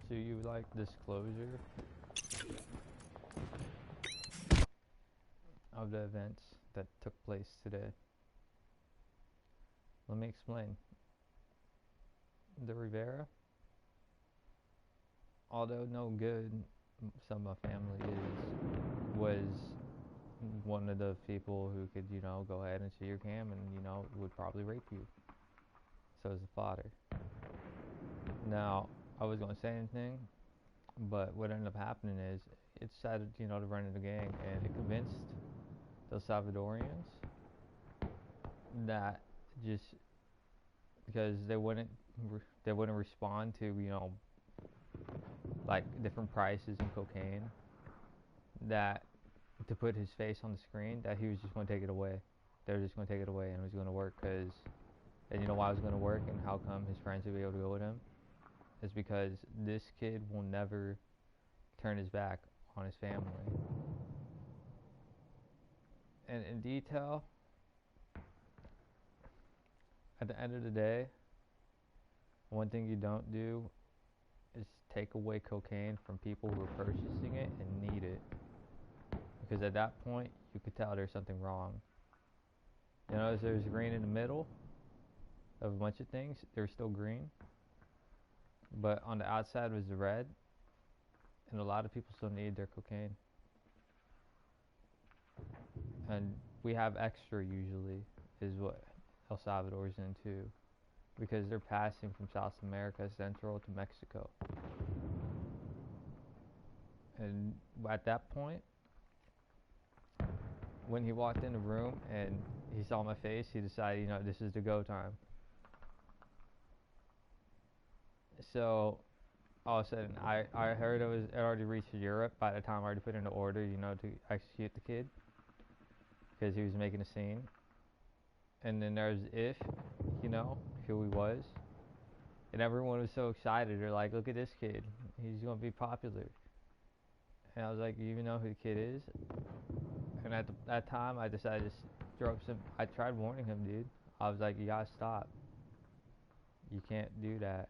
So you like disclosure of the events that took place today? Let me explain. The Rivera, although no good, some of my family was one of the people who could, go ahead and see your cam and, would probably rape you. So is the father. Now, I was going to say anything, but what ended up happening is it decided, to run in the gang, and it convinced those Salvadorians that just because they wouldn't respond to, like different prices in cocaine, that to put his face on the screen, that he was just going to take it away. They were just going to take it away, and it was going to work. And you know why it was going to work, and how come his friends would be able to go with him? Is because this kid will never turn his back on his family. And in detail, at the end of the day, one thing you don't do is take away cocaine from people who are purchasing it and need it. Because at that point, you could tell there's something wrong. As there's green in the middle of a bunch of things, there's still green. But on the outside was the red, and a lot of people still need their cocaine. And we have extra usually, is what El Salvador's into, because they're passing from South America, Central to Mexico. And at that point, when he walked in the room and he saw my face, he decided, this is the go time. So all of a sudden, I heard it already reached Europe by the time I already put in the order, to execute the kid, because he was making a scene. And then there's If, who he was. And everyone was so excited. They're like, look at this kid. He's going to be popular. And I was like, you even know who the kid is? And at that time, I decided to throw some. I tried warning him, dude. I was like, you gotta stop. You can't do that.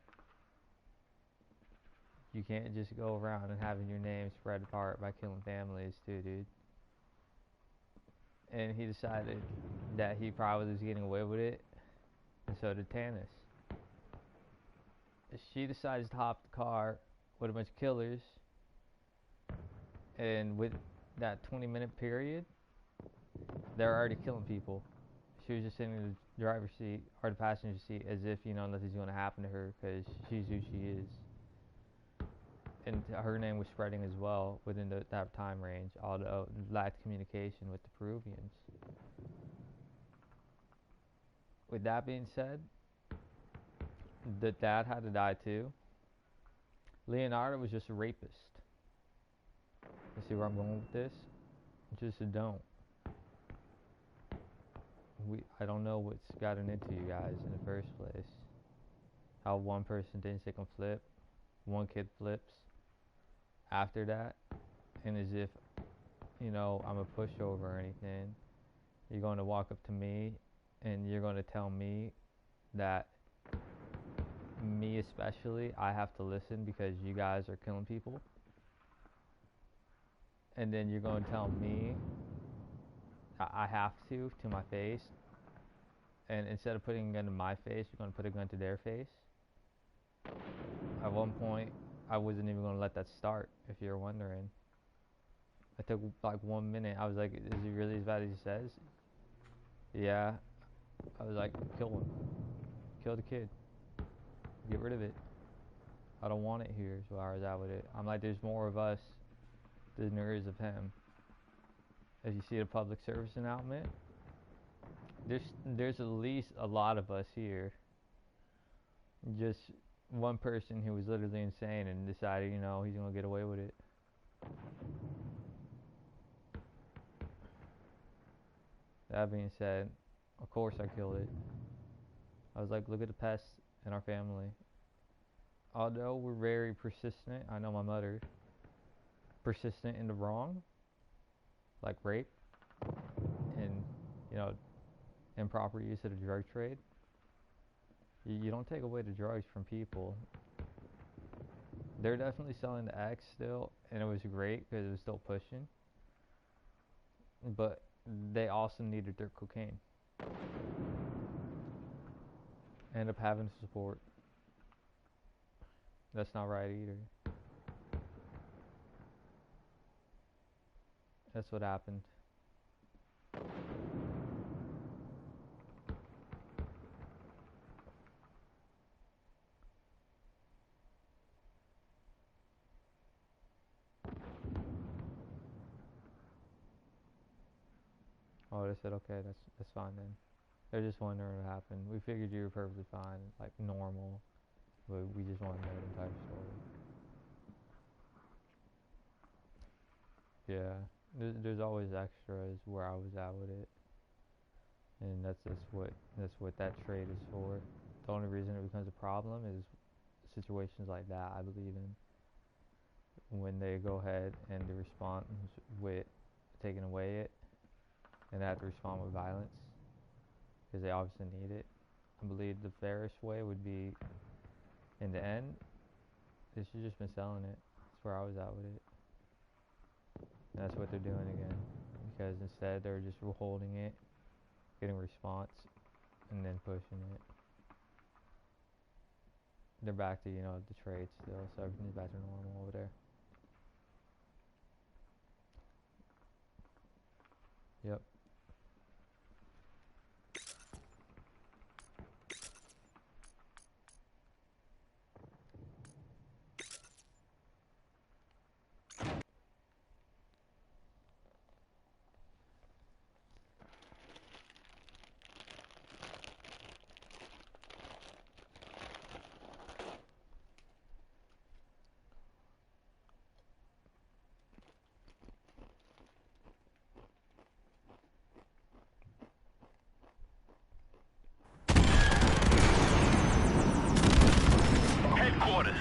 You can't just go around and having your name spread apart by killing families, too, dude. And he decided that he probably was getting away with it, and so did Tanis. She decides to hop the car with a bunch of killers, and with that 20-minute period, they're already killing people. She was just sitting in the driver's seat or the passenger seat as if, nothing's going to happen to her because she's who she is. And her name was spreading as well within that time range, although lacked communication with the Peruvians. With that being said, the dad had to die too. Leonardo was just a rapist. You see where I'm going with this? Just don't. I don't know what's gotten into you guys in the first place. How one person didn't take a flip, one kid flips after that, and as if, I'm a pushover or anything, you're going to walk up to me and you're going to tell me that me especially, I have to listen because you guys are killing people. And then you're going to tell me I have to my face. And instead of putting a gun to my face, you're going to put a gun to their face. At one point, I wasn't even going to let that start, if you're wondering. I took like 1 minute. I was like, is he really as bad as he says? Yeah. I was like, kill him. Kill the kid. Get rid of it. I don't want it here, so I was out with it. I'm like, there's more of us than there is of him. As you see the public service announcement, there's at least a lot of us here. Just one person who was literally insane and decided, he's gonna get away with it. That being said, of course I killed it. I was like, look at the pests in our family. Although we're very persistent, I know my mother, persistent in the wrong, like rape and, improper use of the drug trade. You don't take away the drugs from people. They're definitely selling the X still, and it was great because it was still pushing. But they also needed their cocaine. End up having to support. That's not right either. That's what happened. Oh, they said okay, that's fine then. They're just wondering what happened. We figured you were perfectly fine, like normal, but we just want to know the entire story. Yeah, there's always extras where I was at with it, and that's what that trade is for. The only reason it becomes a problem is situations like that. I believe in when they go ahead and they respond with taking away it, and they have to respond with violence because they obviously need it. I believe the fairest way would be, in the end, they should just been selling it. That's where I was at with it. And that's what they're doing again. Because instead they're just holding it, getting a response, and then pushing it. They're back to, the trade still, so everything's back to normal over there. Yep. Headquarters.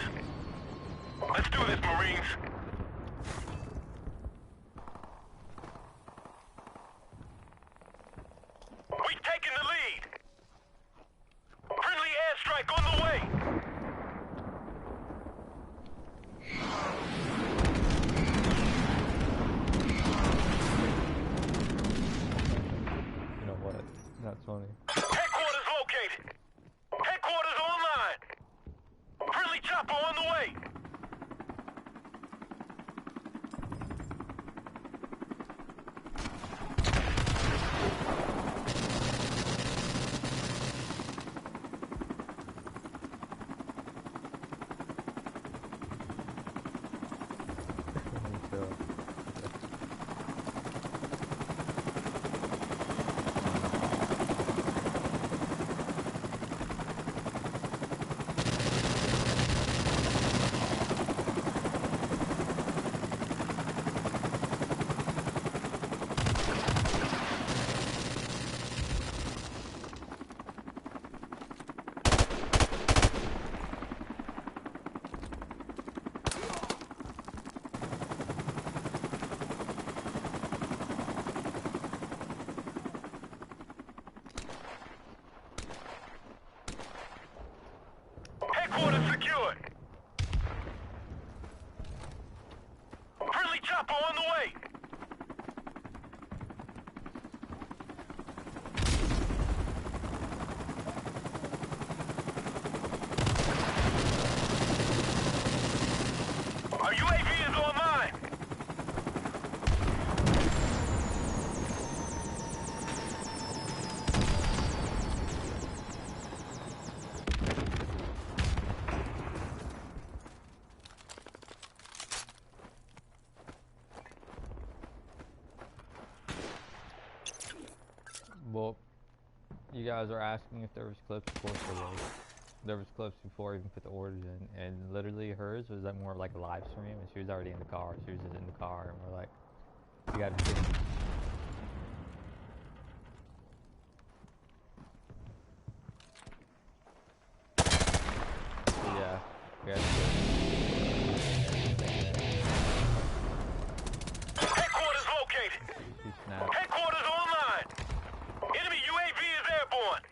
Let's do this, Marines. We've taken the lead. Friendly airstrike on the way. You know what? That's funny. Headquarters located. Headquarters online. Friendly chopper on the way. So, Headquarters secured. Friendly chopper on the way. Our UAV is online. well, you guys are asking if there was clips. Of course there was. There was clips before I even put the orders in, and literally hers was like more like a live stream, and she was already in the car. She was just in the car, and we're like, you gotta be kidding me. So yeah, we had Headquarters located. she snapped. Headquarters online. Enemy UAV is airborne.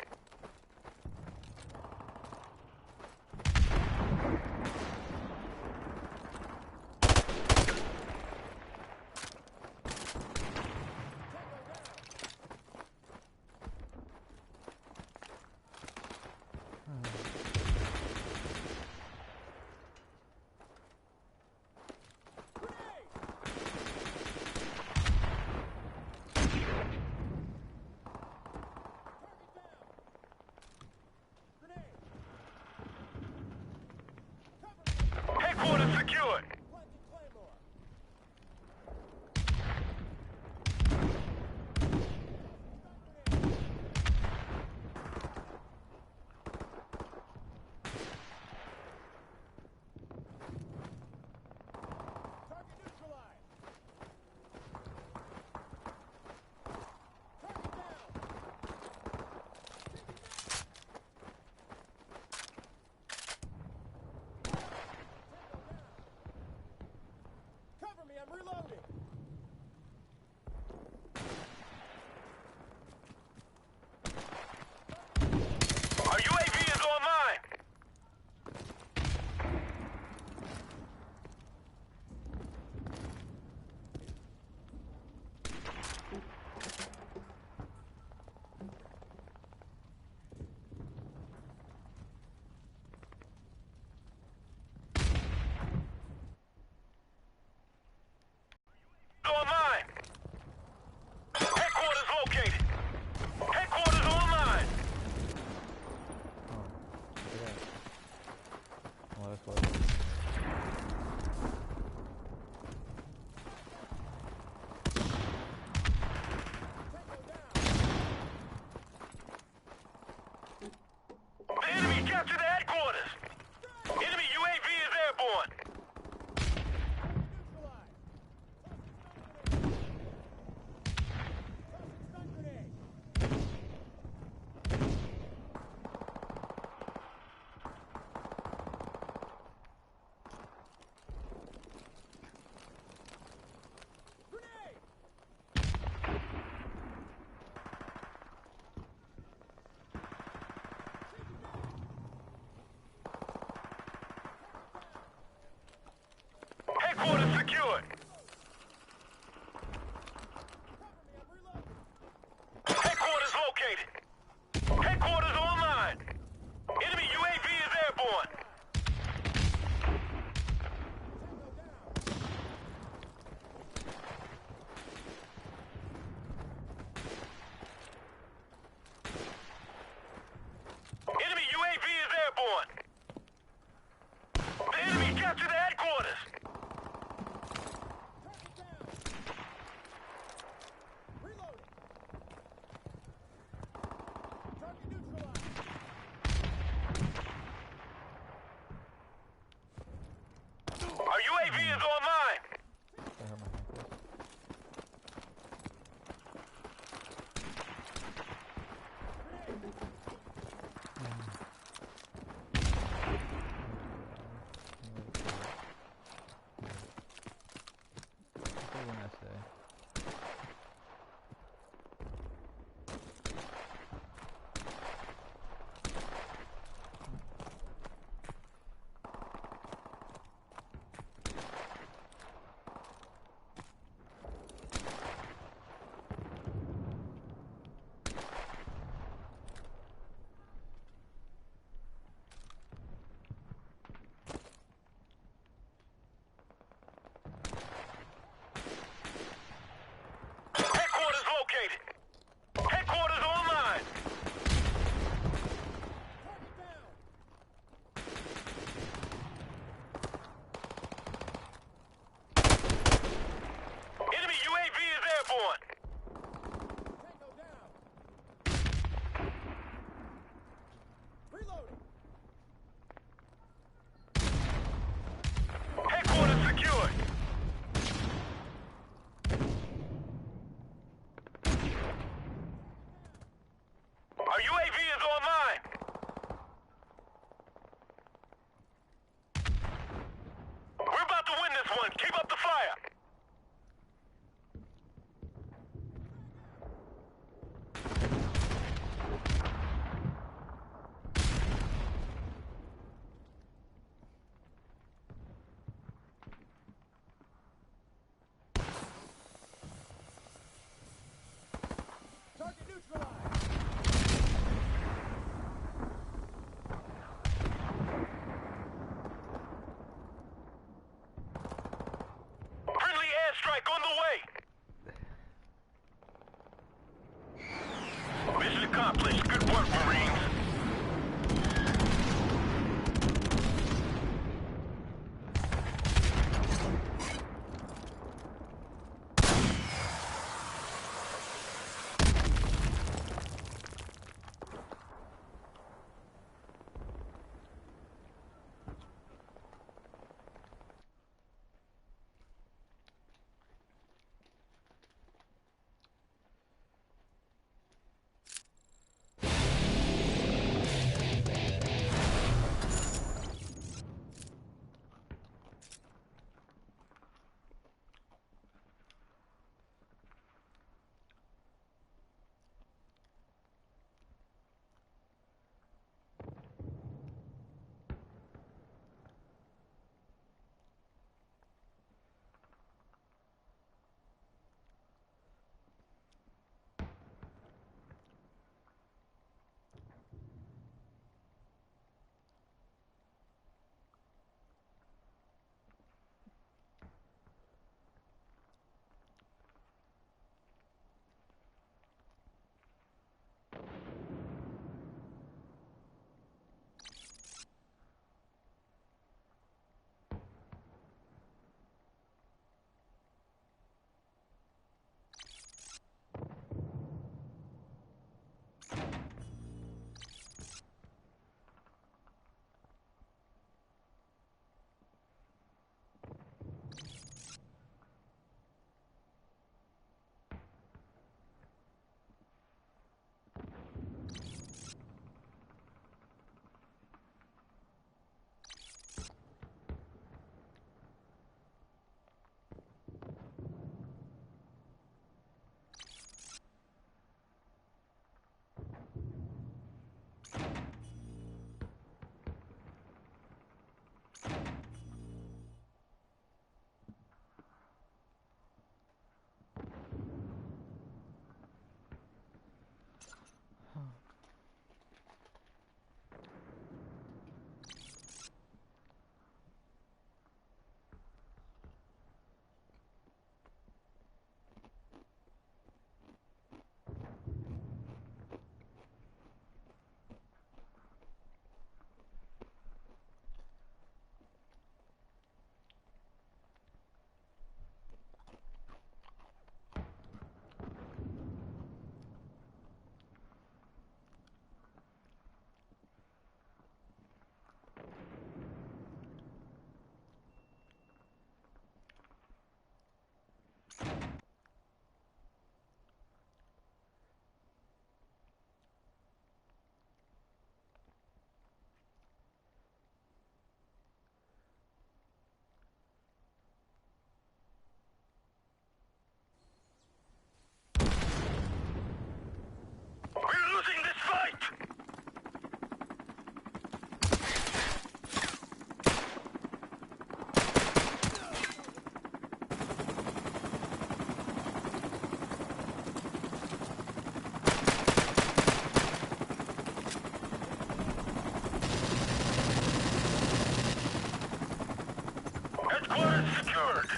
Headquarters secured.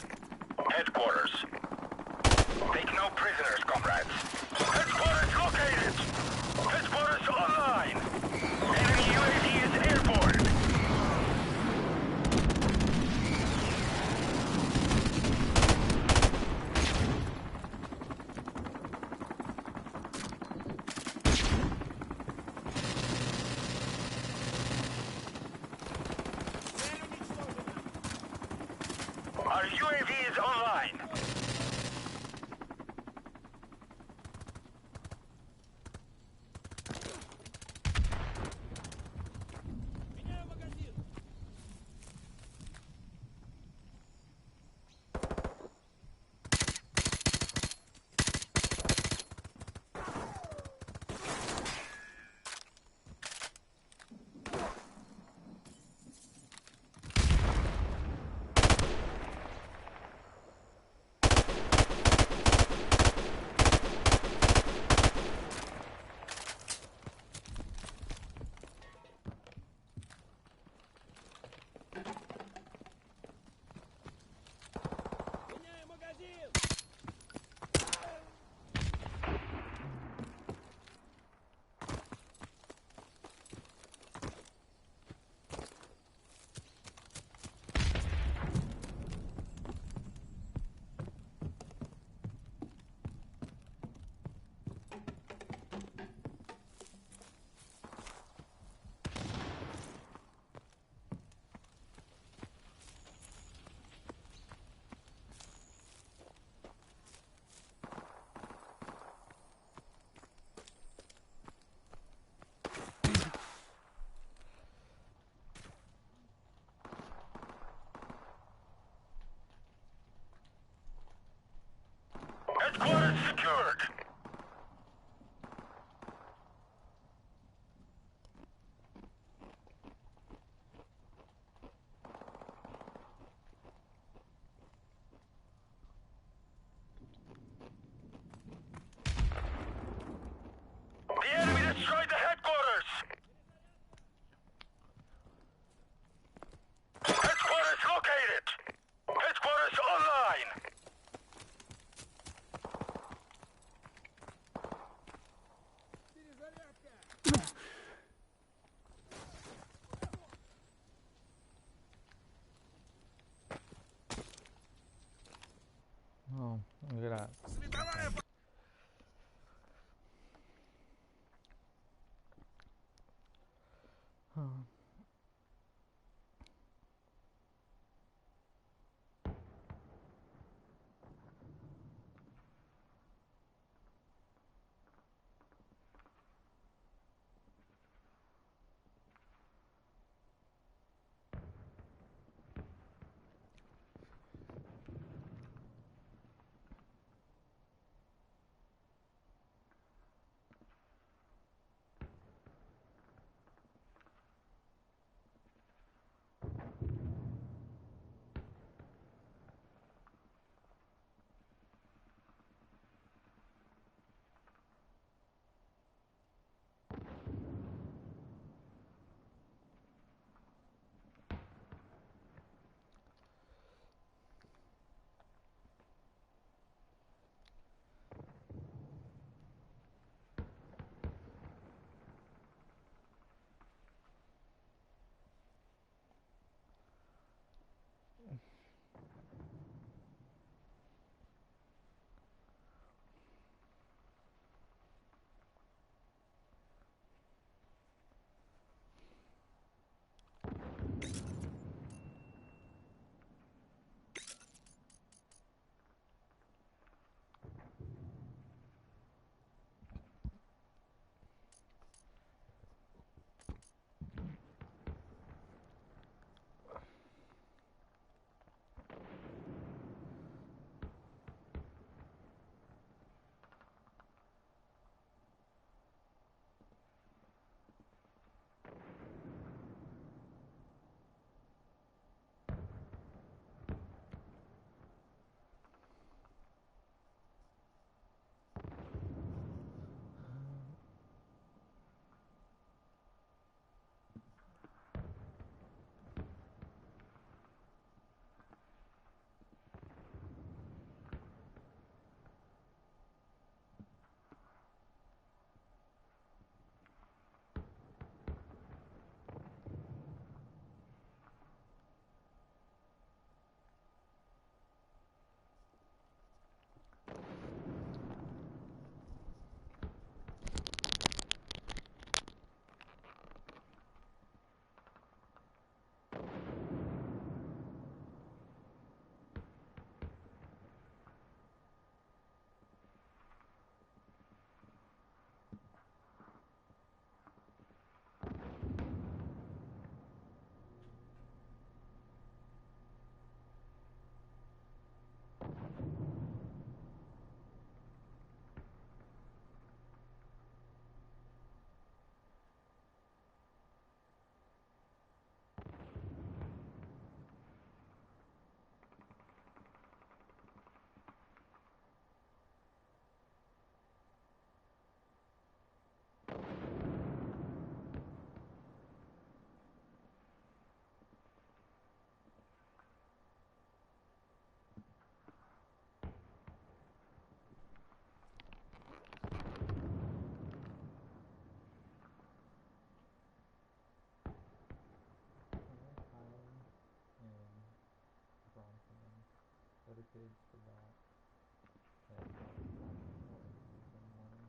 Headquarters. Take no prisoners, comrades. Headquarters located. Headquarters online. Enemy UAV is airborne. Our UAV is online. Headquarters secured. The enemy destroyed the headquarters. Headquarters located. Headquarters online. Oh, look at that. Huh. kids for that. Like, what, some money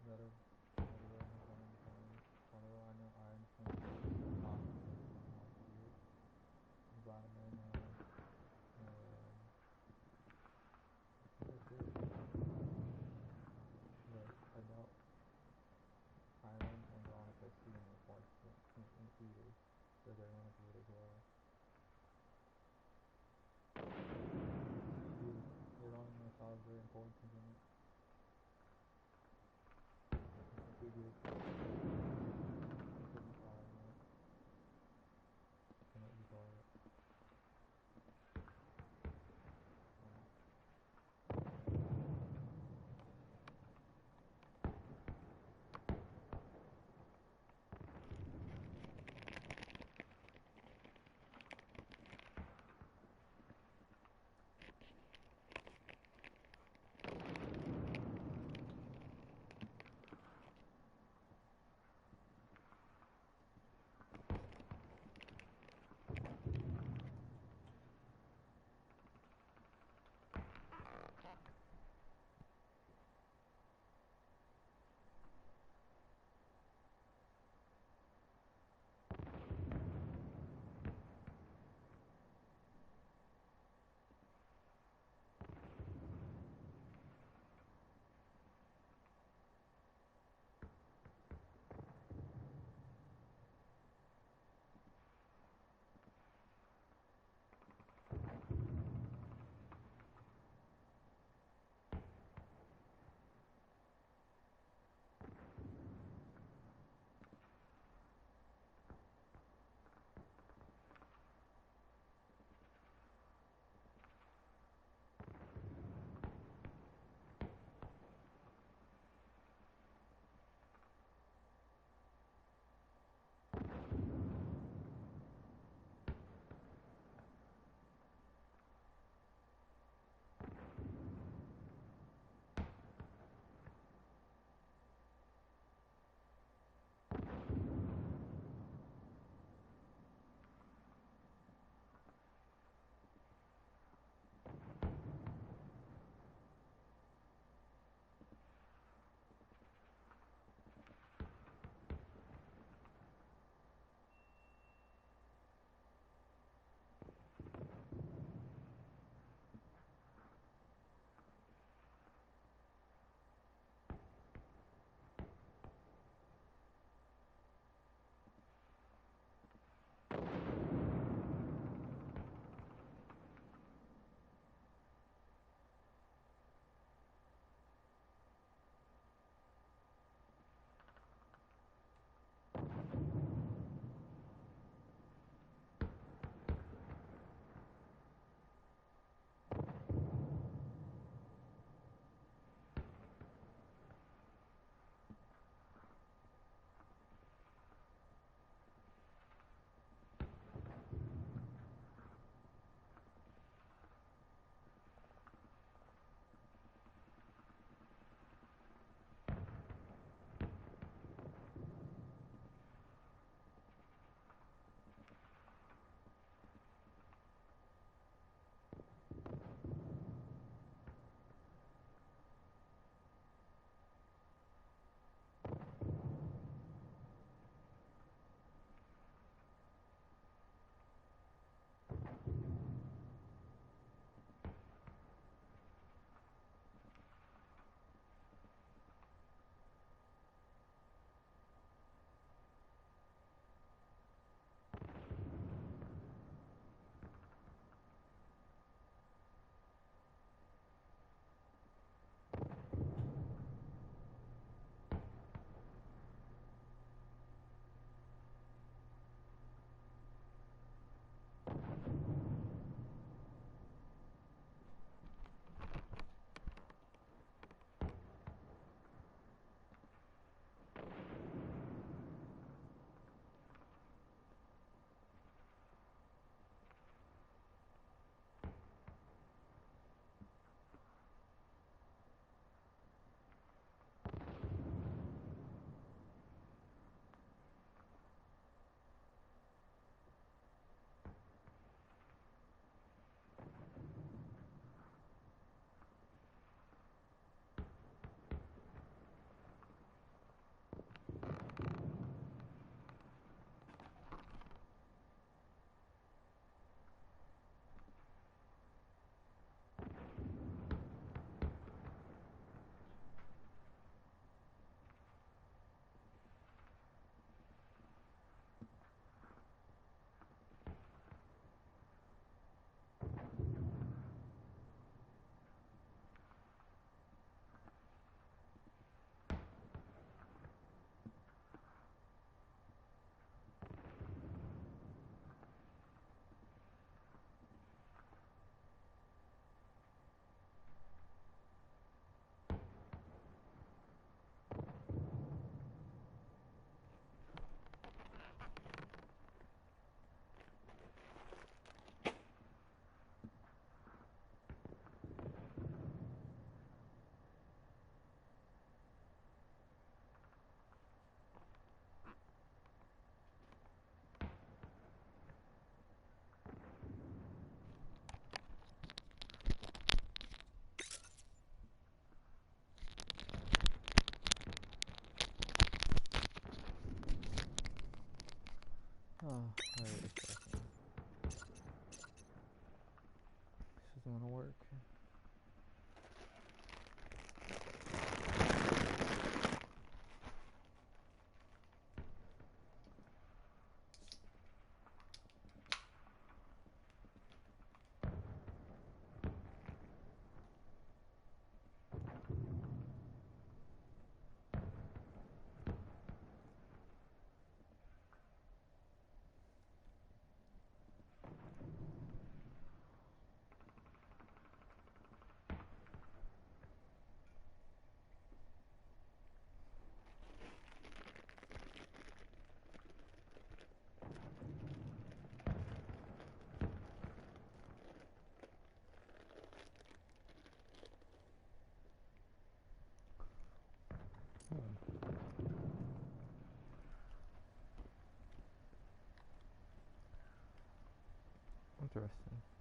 that are literally have been insane. Although I know I understand the cost of living and how shitty it is. I'm glad America has that's it. But I doubt Thailand can go on a casino watch in theaters, so they're gonna do it as well. Dude, it on Oh, wait a second. This isn't gonna work. Interesting.